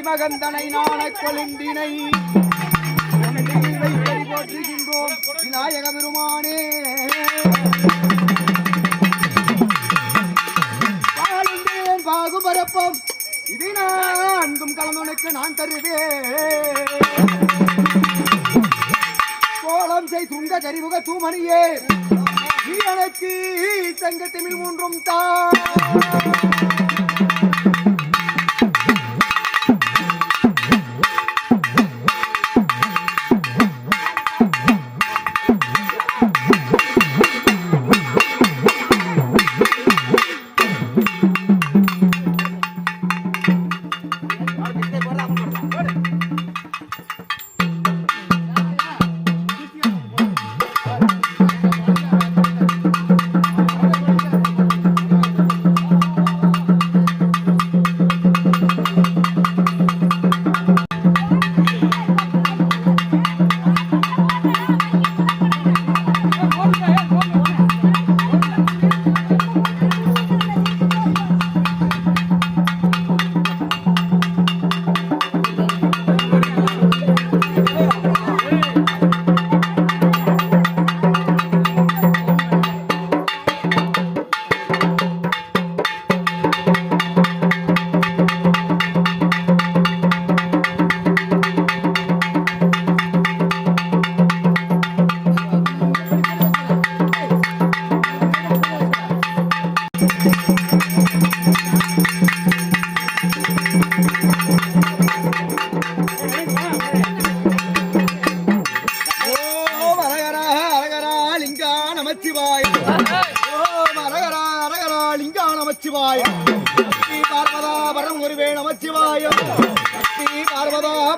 மகந்தனை நாண கொழுந்தினை போற்றுகின்றோம் விநாயக பெருமானே. வாழ்ந்தேன் பாகுபரப்பம் இதை நான்கும் கலந்துனக்கு நான் தருவேன். கோலம் செய் துங்க கரிமுக தூமணியே நீ எனக்கு தங்க தமிழ் மூன்றும் தான்.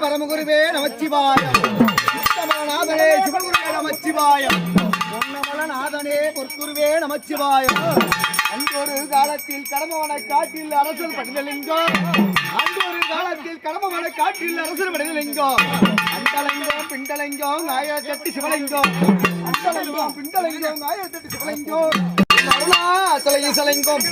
பரமகுருவே நமச்சிவாயம். நாதனே சிவகுருவே நமச்சிவாயம். நாதனே பொற்குருவே நமச்சிவாயம். அன்றொரு காலத்தில் கடம்பவன காட்டில் அரசல் படுதலிங்கம். அன்றொரு காலத்தில் கடம்பவன காட்டில் அரசல் படுதலிங்கம். அண்டலிங்கம் பிண்டலிங்கம் ஆயிரத்தெட்டு சிவலிங்கம். அண்டலிங்கம் பிண்டலிங்கம் ஆயிரத்தெட்டு சிவலிங்கம். அருணாச்சல ஈசலிங்கம்.